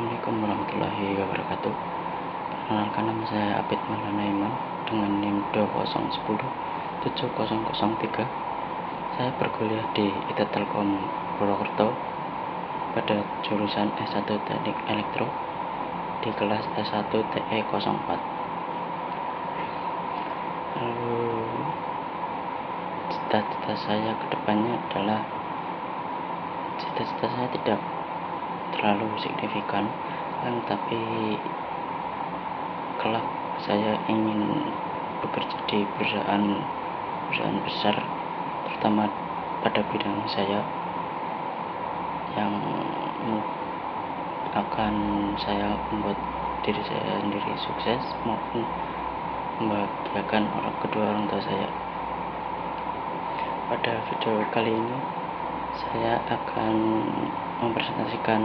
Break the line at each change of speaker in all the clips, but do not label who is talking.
Assalamualaikum warahmatullahi wabarakatuh. Perkenalkan, nama saya Abid Maulana Imam dengan NIM 201070003. Saya berkuliah di IT Telkom Purwokerto pada jurusan S1 Teknik Elektro di kelas S1 TE04. Lalu cita-cita saya ke depannya adalah, cita-cita saya tidak terlalu signifikan, tapi kelak saya ingin bekerja di perusahaan besar, terutama pada bidang saya, yang akan saya membuat diri saya sendiri sukses maupun membahagiakan kedua orang tua saya. Pada video kali ini saya akan mempresentasikan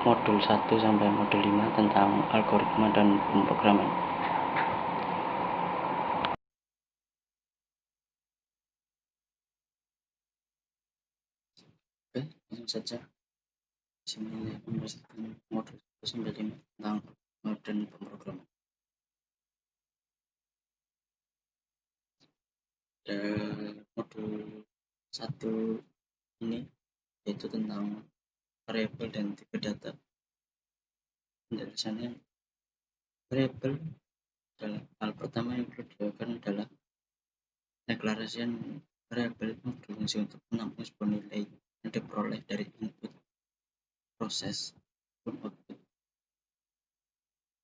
modul 1 sampai modul 5 tentang algoritma dan pemrograman. Oke, langsung saja. Di sini mempresentasikan modul 1 sampai 5 tentang algoritma dan pemrograman. Modul 1 ini yaitu tentang variabel dan tipe data. Penjelasannya, variabel adalah hal pertama yang perlu dilakukan adalah deklarasian variabel berfungsi untuk menampung sebuah nilai yang diperoleh dari input proses maupun output.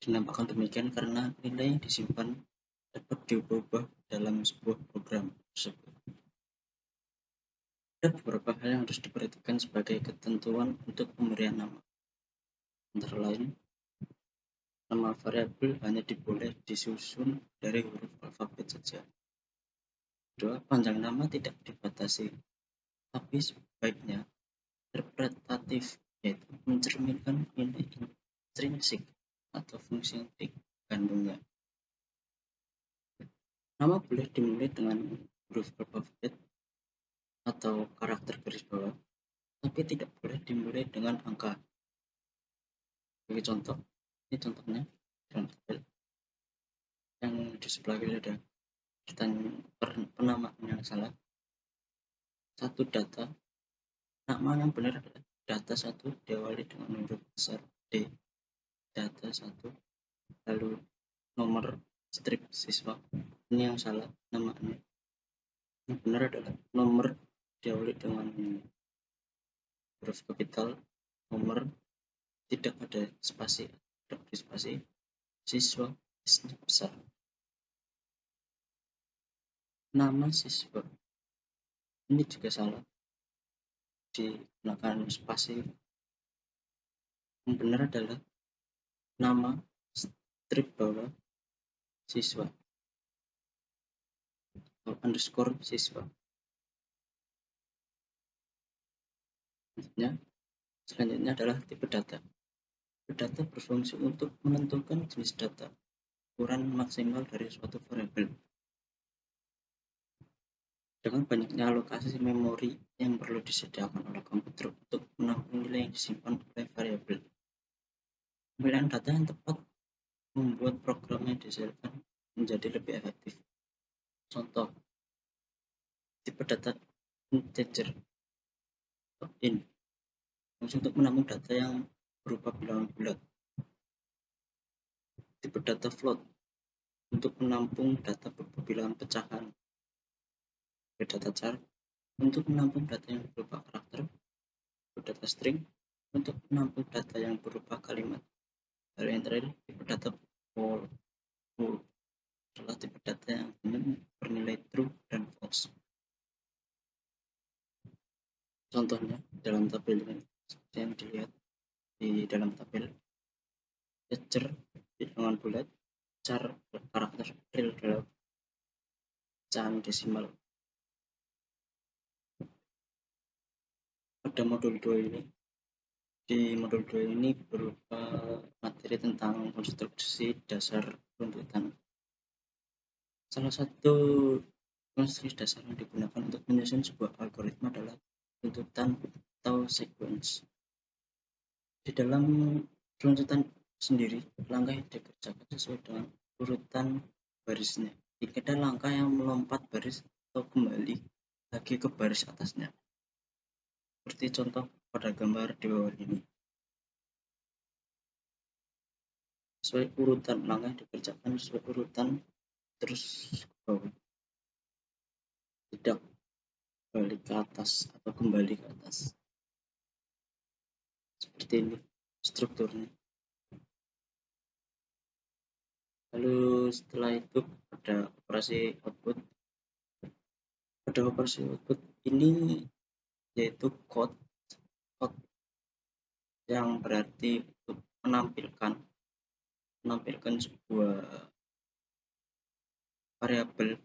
Dinampakkan demikian karena nilai yang disimpan dapat diubah dalam sebuah program tersebut. Ada beberapa hal yang harus diperhatikan sebagai ketentuan untuk pemberian nama. Antara lain, nama variabel hanya diboleh disusun dari huruf alfabet saja. Kedua, panjang nama tidak dibatasi, tapi sebaiknya interpretatif, yaitu mencerminkan nilai intrinsik atau fungsi yang dikandungnya. Nama boleh dimulai dengan huruf alfabet atau karakter garis bawah, tapi tidak boleh dimulai dengan angka. Sebagai contoh, ini contohnya dalam tabel yang di sebelah kiri ada penamaan yang salah. Satu data, nama yang benar adalah data 1 diawali dengan huruf besar D, data 1, lalu nomor strip siswa. Ini yang salah namanya. Yang benar adalah nomor diawali dengan huruf kapital, nomor tidak ada spasi, siswa besar. Nama siswa ini juga salah, digunakan spasi. Yang benar adalah nama strip bawah siswa atau underscore siswa. Selanjutnya adalah tipe data. Tipe data berfungsi untuk menentukan jenis data, ukuran maksimal dari suatu variabel. Dengan banyaknya alokasi memori yang perlu disediakan oleh komputer untuk menampung nilai yang disimpan oleh variabel, pemilihan data yang tepat membuat program yang dihasilkan menjadi lebih efektif. Contoh, tipe data integer atau int, fungsi untuk menampung data yang berupa bilangan bulat. Tipe data float untuk menampung data berupa bilangan pecahan. Tipe data char untuk menampung data yang berupa karakter. Tipe data string untuk menampung data yang berupa kalimat. Lalu yang terakhir, tipe data bool adalah tipe data yang hanya bernilai true dan false. Contohnya dalam tabel ini seperti yang dilihat di dalam tabel, integer bilangan bulat, char karakter real dalam pecahan desimal. Pada modul 2 ini, di modul 2 ini berupa materi tentang konstruksi dasar runtutan. Salah satu konstruksi dasar yang digunakan untuk menyusun sebuah algoritma adalah runtutan atau sequence. Di dalam runtutan sendiri, langkah yang dikerjakan sesuai dengan urutan barisnya. Jika ada langkah yang melompat baris atau kembali lagi ke baris atasnya, seperti contoh pada gambar di bawah ini. Sesuai urutan langkah yang dikerjakan sesuai urutan terus ke bawah, tidak balik ke atas atau kembali ke atas. Seperti ini strukturnya. Lalu setelah itu ada operasi output. Pada operasi output ini yaitu code yang berarti untuk menampilkan sebuah variabel,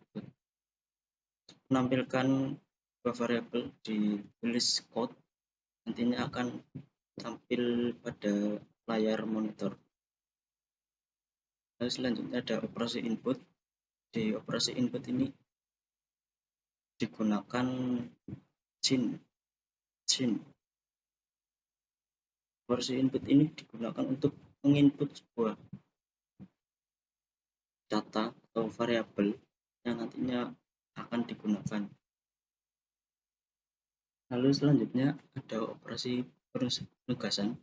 di list code, nantinya akan tampil pada layar monitor. Lalu selanjutnya ada operasi input. Di operasi input ini digunakan chain. Operasi input ini digunakan untuk menginput sebuah data atau variabel yang nantinya akan digunakan. Lalu selanjutnya ada operasi penugasan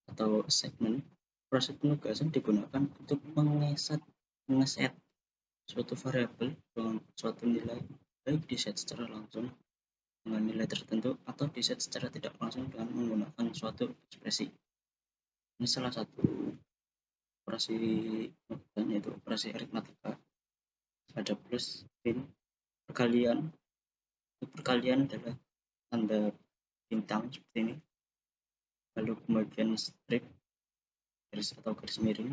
atau assignment. Operasi penugasan digunakan untuk mengeset suatu variabel dengan suatu nilai, baik diset secara langsung dengan nilai tertentu atau diset secara tidak langsung dengan menggunakan suatu ekspresi. Ini salah satu operasi penugasan, yaitu operasi aritmatika. Ada plus, min, perkalian. Perkalian adalah tanda bintang seperti ini. Lalu pembagian strip garis atau garis miring,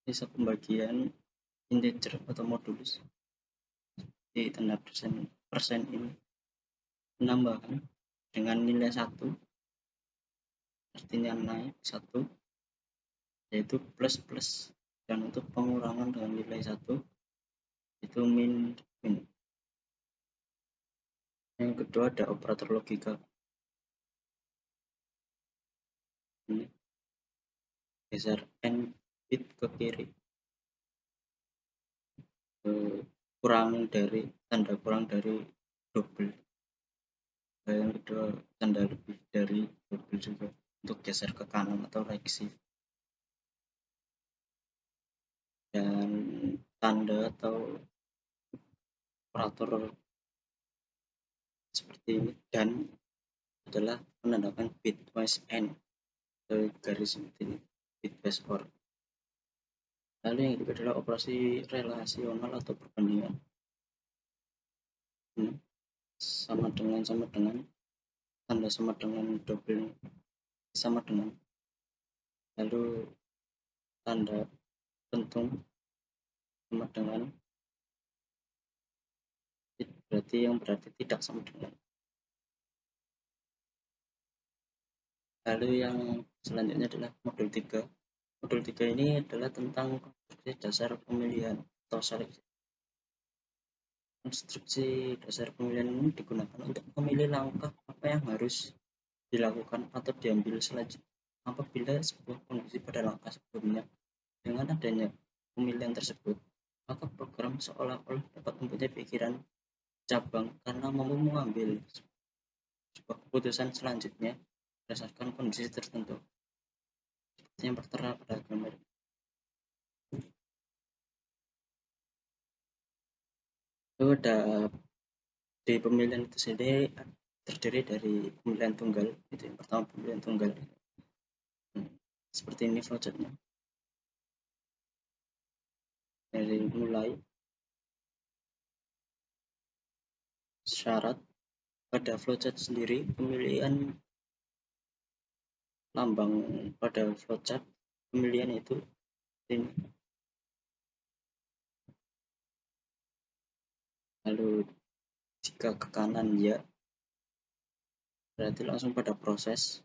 bisa pembagian integer atau modulus di tanda persen ini, penambahan dengan nilai 1 artinya naik 1, yaitu plus, dan untuk pengurangan dengan nilai 1 itu min. Yang kedua ada operator logika. Ini geser n bit ke kiri, tanda kurang dari double. Yang kedua tanda lebih dari double juga untuk geser ke kanan atau right shift. Dan tanda atau operator seperti ini dan adalah menandakan bitwise n atau garis seperti ini, bitwise or. Lalu yang kedua adalah operasi relasional atau perbandingan. Ini sama dengan tanda sama dengan double sama dengan, lalu tanda pentung sama dengan berarti tidak sama dengan. Lalu yang selanjutnya adalah modul 3. Modul 3 ini adalah tentang konstruksi dasar pemilihan atau seleksi. Konstruksi dasar pemilihan ini digunakan untuk memilih langkah apa yang harus dilakukan atau diambil selanjutnya apabila sebuah kondisi pada langkah sebelumnya. Dengan adanya pemilihan tersebut, maka program seolah-olah dapat mempunyai pikiran cabang karena mampu mengambil sebuah keputusan selanjutnya berdasarkan kondisi tertentu. Seperti yang tertera pada gambar. Itu ada di pemilihan itu sendiri terdiri dari pemilihan tunggal. Itu yang pertama, pemilihan tunggal. Seperti ini flowchartnya. Dari mulai syarat pada flowchart sendiri, pemilihan lambang pada flowchart pemilihan itu ini. Lalu jika ke kanan ya, berarti langsung pada proses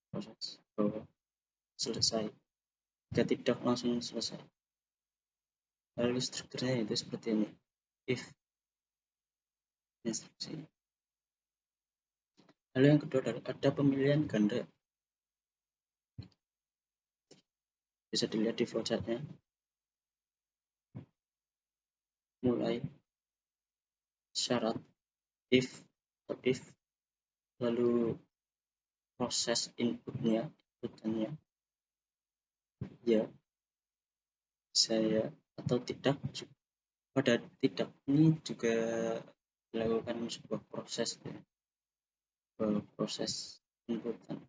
bahwa selesai. Jika tidak, langsung selesai. Lalu strukturnya itu seperti ini. If instruksi. Lalu yang kedua ada pemilihan ganda. Bisa dilihat di flowchartnya. Mulai syarat if atau if, lalu proses inputannya ya, saya atau tidak. Pada tidak ini juga dilakukan sebuah proses ya, proses inputan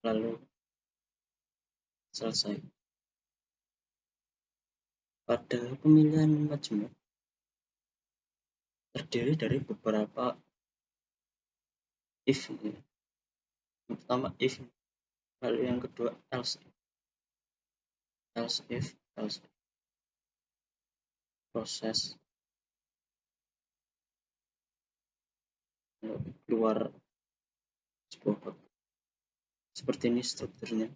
lalu selesai. Pada pemilihan majemuk terdiri dari beberapa if. Yang pertama if, lalu yang kedua else if proses keluar sebuah kode. Seperti ini strukturnya,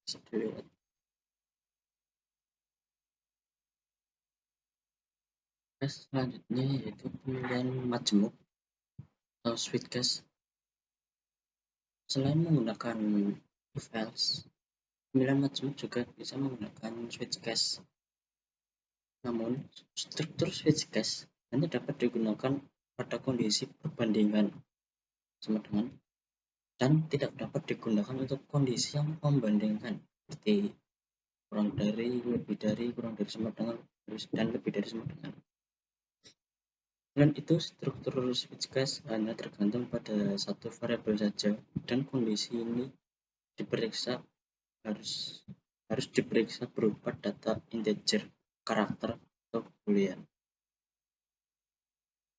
bisa dilihat. Selanjutnya yaitu pemilihan majemuk atau switch case. Selain menggunakan if else, pemilihan majemuk juga bisa menggunakan switch case. Namun, struktur switch case hanya dapat digunakan pada kondisi perbandingan sama dengan dan tidak dapat digunakan untuk kondisi yang membandingkan seperti kurang dari, lebih dari, kurang dari sama dengan, dan lebih dari sama dengan. Selain itu, struktur switch case hanya tergantung pada satu variabel saja dan kondisi ini diperiksa harus diperiksa berupa data integer, karakter, atau boolean.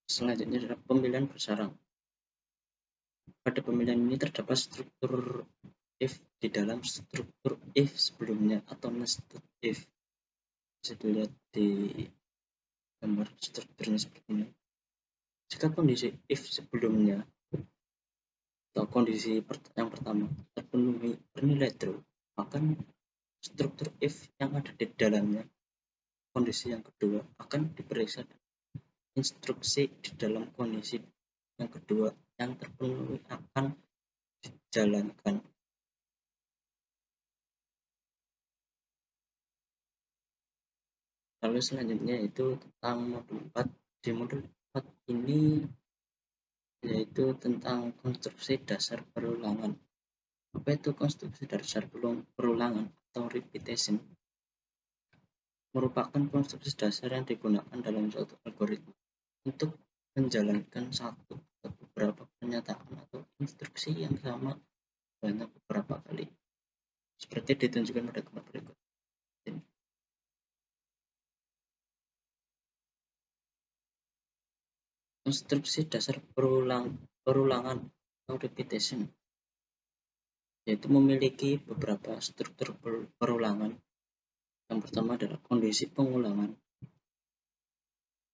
Selanjutnya adalah pemilihan bersarang. Pada pemilihan ini terdapat struktur if di dalam struktur if sebelumnya atau nested if. Bisa dilihat di gambar strukturnya seperti ini. Jika kondisi if sebelumnya atau kondisi yang pertama terpenuhi bernilai true, maka struktur if yang ada di dalamnya kondisi yang kedua akan diperiksa. Instruksi di dalam kondisi yang kedua yang terpenuhi akan dijalankan. Lalu selanjutnya itu tentang modul 4. Di modul 4 ini yaitu tentang konstruksi dasar perulangan. Apa itu konstruksi dasar perulangan atau repetition? Merupakan konstruksi dasar yang digunakan dalam suatu algoritma untuk menjalankan satu atau beberapa pernyataan atau instruksi yang sama banyak beberapa kali, seperti ditunjukkan pada gambar berikut. Konstruksi dasar perulangan atau repetition yaitu memiliki beberapa struktur perulangan. Yang pertama adalah kondisi pengulangan.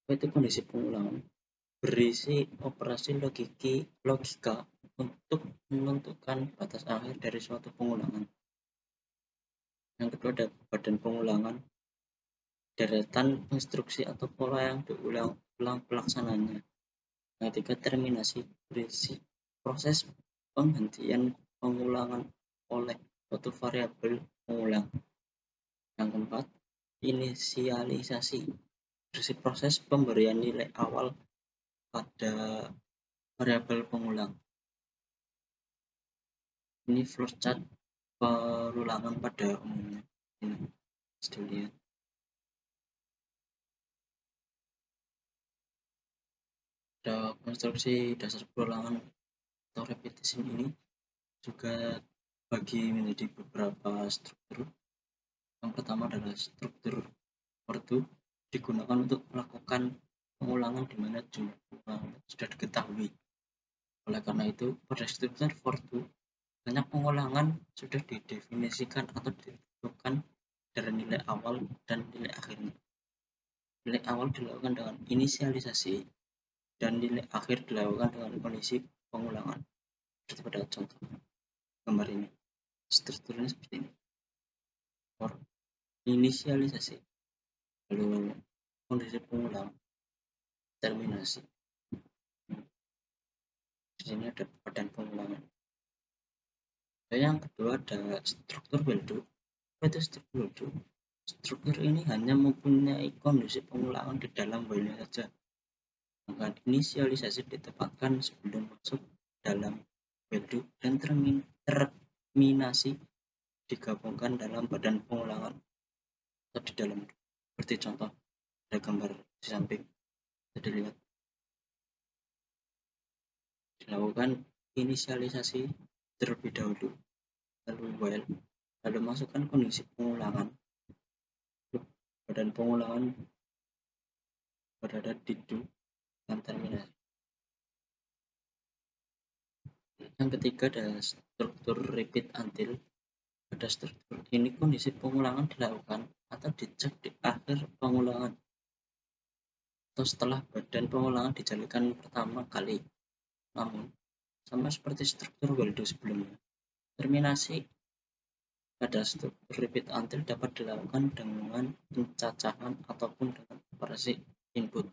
Apa itu kondisi pengulangan? Berisi operasi logika untuk menentukan batas akhir dari suatu pengulangan. Yang kedua ada badan pengulangan, deretan instruksi atau pola yang diulang pelaksananya. Yang ketiga terminasi, berisi proses penghentian pengulangan oleh suatu variabel pengulang. Yang keempat inisialisasi, berisi proses pemberian nilai awal pada variabel pengulang. Ini flowchart perulangan pada umumnya. Ini bisa dilihat. Pada konstruksi dasar perulangan atau repetition ini juga bagi menjadi beberapa struktur. Yang pertama adalah struktur for do, digunakan untuk melakukan pengulangan di mana jumlah pengulangan sudah diketahui. Oleh karena itu, pada struktur for do, banyak pengulangan sudah didefinisikan atau ditentukan dari nilai awal dan nilai akhirnya. Nilai awal dilakukan dengan inisialisasi dan nilai akhir dilakukan dengan kondisi pengulangan. Seperti pada contoh gambar ini. Strukturnya seperti ini. For inisialisasi, lalu kondisi pengulang, terminasi. Di sini ada badan pengulangan. Dan yang kedua ada struktur value. Apa itu struktur value? Struktur ini hanya mempunyai kondisi pengulangan di dalam while saja. Maka inisialisasi ditempatkan sebelum masuk dalam value dan terminasi digabungkan dalam badan pengulangan atau di dalam. Seperti contoh ada gambar di samping bisa dilihat. Dilakukan inisialisasi terlebih dahulu, lalu while, lalu masukkan kondisi pengulangan. Badan pengulangan berada di do dan terminasi. Yang ketiga ada struktur repeat until. Pada struktur ini kondisi pengulangan dilakukan atau dicek di akhir pengulangan atau setelah badan pengulangan dijalankan pertama kali. Namun sama seperti struktur value sebelumnya, terminasi pada struktur repeat until dapat dilakukan dengan pencacahan ataupun dengan operasi input.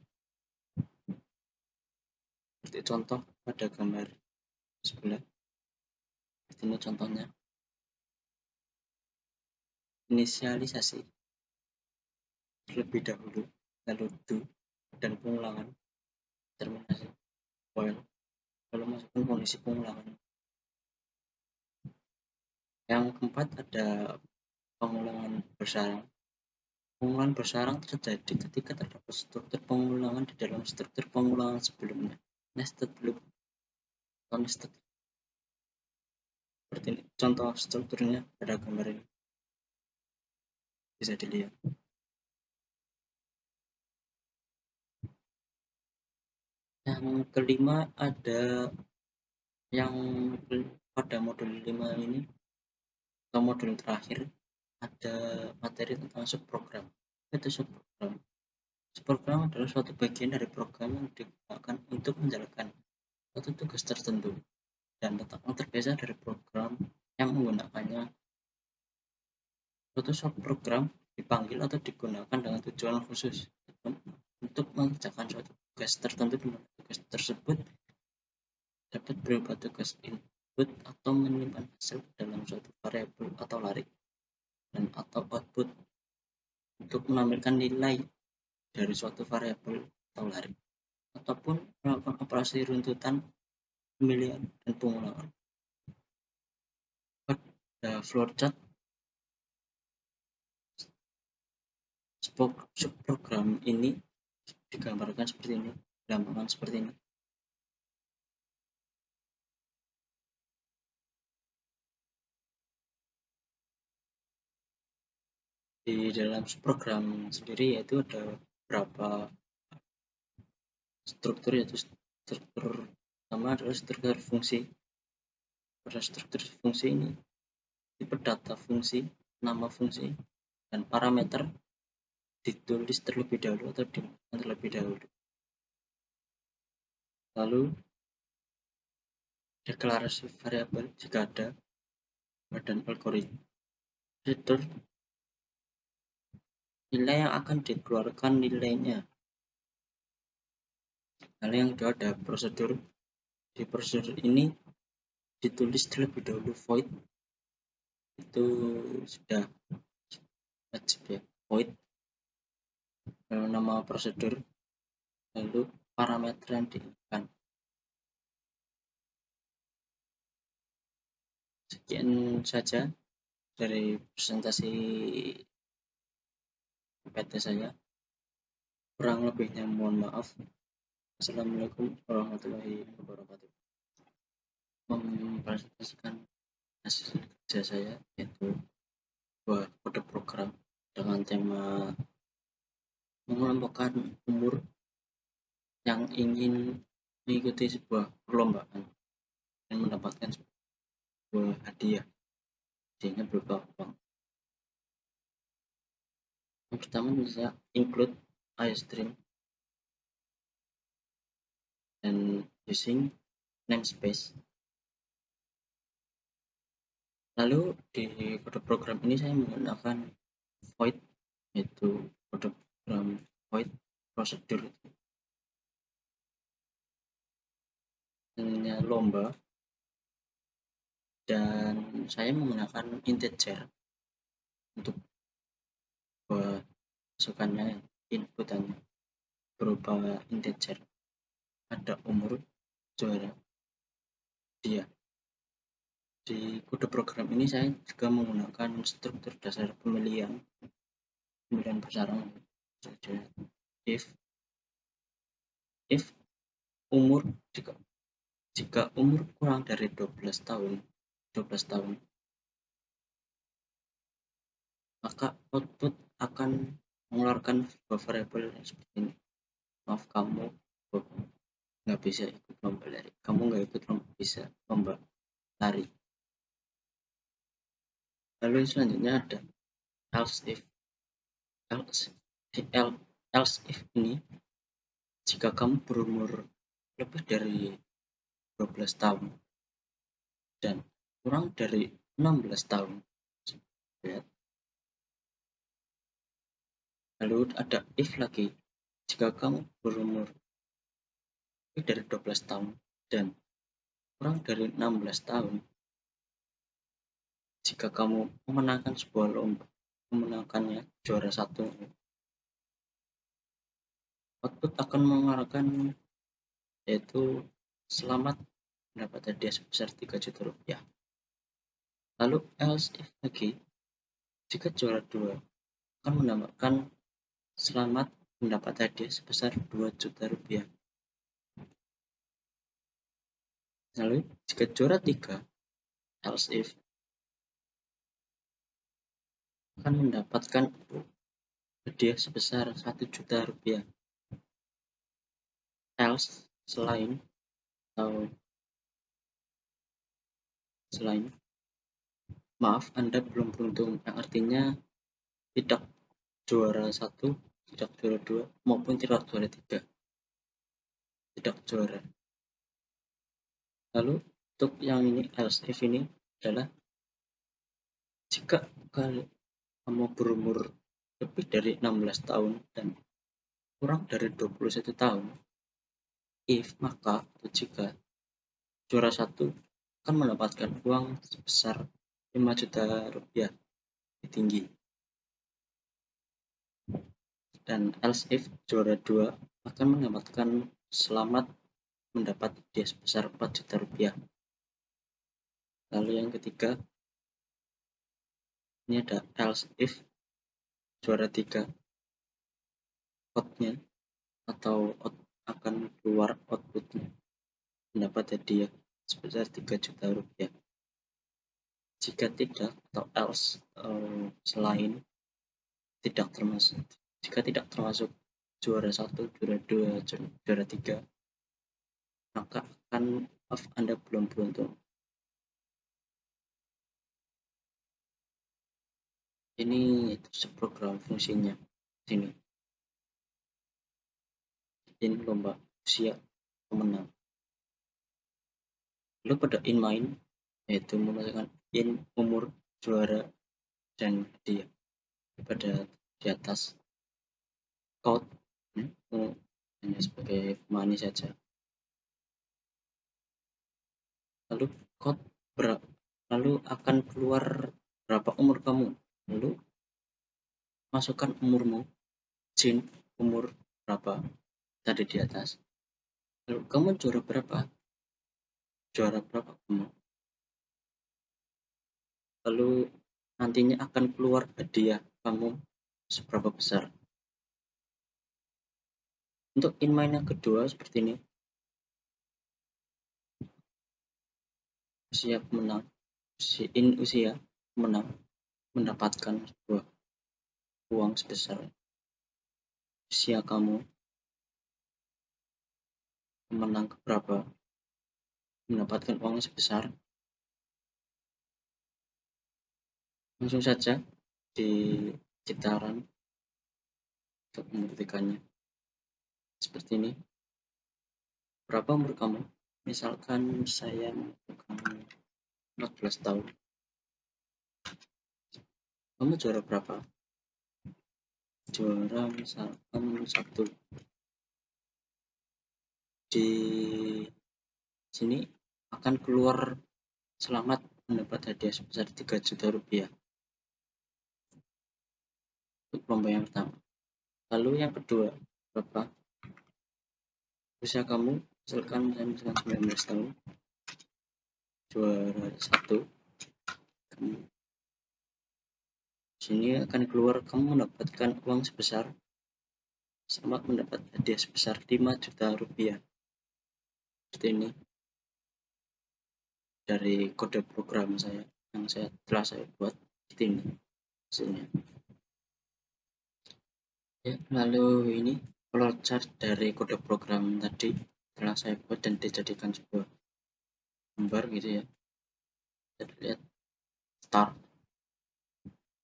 Seperti contoh pada gambar sebelah. Ini contohnya. Inisialisasi terlebih dahulu, lalu do dan pengulangan, terminasi while, lalu masukkan kondisi pengulangan. Yang keempat ada pengulangan bersarang. Pengulangan bersarang terjadi ketika terdapat struktur pengulangan di dalam struktur pengulangan sebelumnya. Nested loop atau nested. Seperti ini. Contoh strukturnya pada gambar ini bisa dilihat. Yang kelima ada yang pada modul 5 ini atau modul terakhir ada materi tentang subprogram. Itu subprogram. Subprogram adalah suatu bagian dari program yang digunakan untuk menjalankan suatu tugas tertentu dan letaknya terpisah dari program yang menggunakannya. Suatu subprogram dipanggil atau digunakan dengan tujuan khusus untuk mengerjakan suatu tugas tertentu, di mana tugas tersebut dapat berupa tugas input atau menyimpan hasil dalam suatu variabel atau lari, dan atau output untuk menampilkan nilai dari suatu variabel atau lari, ataupun melakukan operasi runtutan, pemilihan, dan pengulangan. Pada flowchart subprogram ini digambarkan seperti ini, gambaran seperti ini. Di dalam subprogram sendiri yaitu ada beberapa struktur, yaitu struktur pertama adalah struktur fungsi. Pada struktur fungsi ini tipe data fungsi, nama fungsi, dan parameter ditulis terlebih dahulu atau dimasukkan terlebih dahulu. Lalu deklarasi variabel jika ada, dan algoritma return nilai yang akan dikeluarkan nilainya. Lalu yang kedua ada prosedur. Di prosedur ini ditulis terlebih dahulu void, itu sudah wajib ya, void, lalu nama prosedur, lalu parameter yang diinginkan. Sekian saja dari presentasi PT saya. Kurang lebihnya mohon maaf. Assalamualaikum warahmatullahi wabarakatuh. Mempresentasikan hasil kerja saya, yaitu sebuah kode program dengan tema mengelompokkan umur yang ingin mengikuti sebuah perlombaan dan mendapatkan sebuah hadiah. Hadiahnya berupa uang. Yang pertama bisa include iStream dan using namespace. Lalu di kode program ini saya menggunakan void, yaitu kode program void prosedur. lomba, dan saya menggunakan integer untuk masukannya, inputannya berupa integer. Ada umur juara dia. Di kode program ini saya juga menggunakan struktur dasar pemilihan besaran. If umur jika umur kurang dari 12 tahun, maka output akan mengeluarkan variabel seperti ini. Maaf, kamu nggak bisa ikut lomba lari. Kamu nggak ikut bisa lomba lari. Lalu selanjutnya ada else if. Else if ini jika kamu berumur lebih dari 12 tahun dan kurang dari 16 tahun. Lalu ada if lagi, jika kamu berumur lebih dari 12 tahun dan kurang dari 16 tahun, jika kamu memenangkan sebuah lomba, memenangkannya juara 1, output akan mengeluarkan yaitu selamat mendapat hadiah sebesar 3 juta rupiah. Lalu else if lagi, jika juara 2 akan mendapatkan selamat mendapat hadiah sebesar 2 juta rupiah. Lalu jika juara 3, else if akan mendapatkan hadiah sebesar 1 juta rupiah. Else selain maaf, Anda belum beruntung, yang artinya tidak juara 1, tidak juara 2, maupun tidak juara 3, tidak juara. Lalu untuk yang ini, else if ini adalah jika kamu berumur lebih dari 16 tahun dan kurang dari 21 tahun, if maka atau jika juara 1 akan mendapatkan uang sebesar 5 juta rupiah tinggi. Dan else if juara 2 akan mendapatkan selamat mendapat hadiah sebesar 4 juta rupiah. Lalu yang ketiga, ini ada else if juara 3, outputnya atau akan keluar outputnya mendapat hadiah sebesar 3 juta rupiah. Jika tidak atau else selain tidak termasuk, jika tidak termasuk juara 1, juara 2, juara 3, maka Anda belum beruntung. Ini program fungsinya sini. Ini lomba usia pemenang. Lalu pada in main, yaitu memasukkan in umur, juara, dan hadiah. Pada di atas code hanya sebagai money saja. Lalu code lalu akan keluar berapa umur kamu. Lalu masukkan umurmu, Jin, umur berapa tadi di atas. Lalu kamu juara berapa kamu. Lalu nantinya akan keluar hadiah kamu seberapa besar. Untuk in main yang kedua seperti ini. Usia pemenang mendapatkan sebuah uang sebesar usia kamu pemenang keberapa mendapatkan uang sebesar. Langsung saja di citaran untuk membuktikannya seperti ini. Berapa umur kamu? Misalkan saya kamu 14 tahun. Kamu juara berapa? Juara misalkan 1. Di sini akan keluar selamat mendapat hadiah sebesar 3 juta rupiah untuk lomba yang pertama. Lalu yang kedua, berapa usia kamu? Misalkan 19 tahun, juara 1, sini akan keluar kamu mendapatkan uang sebesar selamat mendapat hadiah sebesar 5 juta rupiah. Seperti ini dari kode program saya yang telah saya buat. Seperti ini hasilnya. Ya, lalu ini flowchart dari kode program tadi telah saya buat dan dijadikan sebuah gambar gitu ya. Kita lihat start.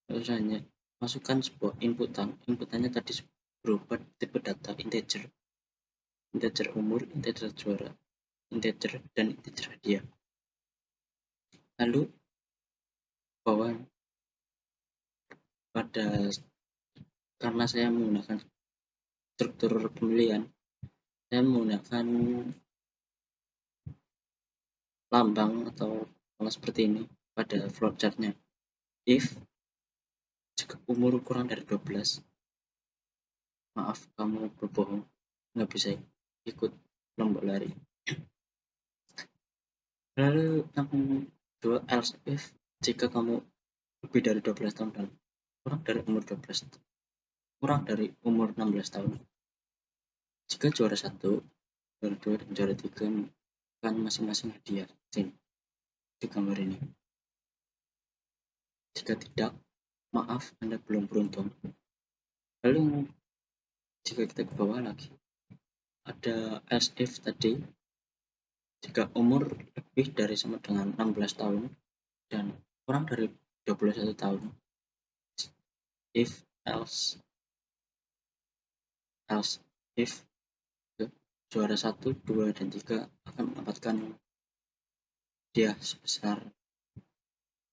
Terus hanya masukkan sebuah inputannya tadi berupa tipe data integer umur, integer juara, integer dan integer hadiah. Lalu bawah karena saya menggunakan struktur pemilihan, saya menggunakan lambang atau pola seperti ini pada flowchartnya. If jika umur kurang dari 12, maaf kamu berbohong, nggak bisa ikut lomba lari. Lalu yang kedua, else if jika kamu lebih dari 12 tahun dan kurang dari umur 16 tahun. Jika juara 1, juara 2, dan juara 3 kan masing-masing hadiah di gambar ini. Jika tidak, maaf Anda belum beruntung. Lalu jika kita ke bawah lagi, ada else if tadi, jika umur lebih dari sama dengan 16 tahun dan kurang dari 21 tahun. If else if juara 1, 2, dan 3 akan mendapatkan hadiah sebesar,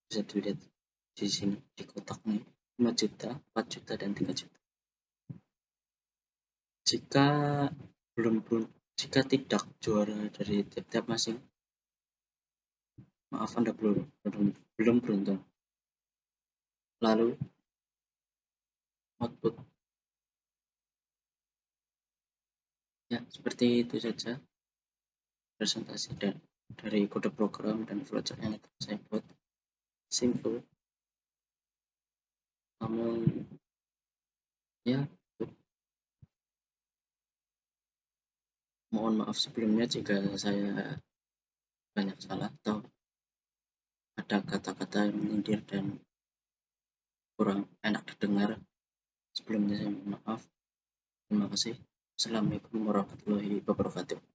bisa dilihat di sini di kotak nih, 5 juta, 4 juta, dan 3 juta. Jika tidak juara dari tiap-tiap masing, maaf Anda belum beruntung. Lalu output. Ya, seperti itu saja presentasi dari kode program dan flowchart yang saya buat. Simple, namun ya, mohon maaf sebelumnya jika saya banyak salah atau ada kata-kata yang menyindir dan kurang enak didengar. Sebelumnya saya mohon maaf. Terima kasih. Assalamualaikum warahmatullahi wabarakatuh.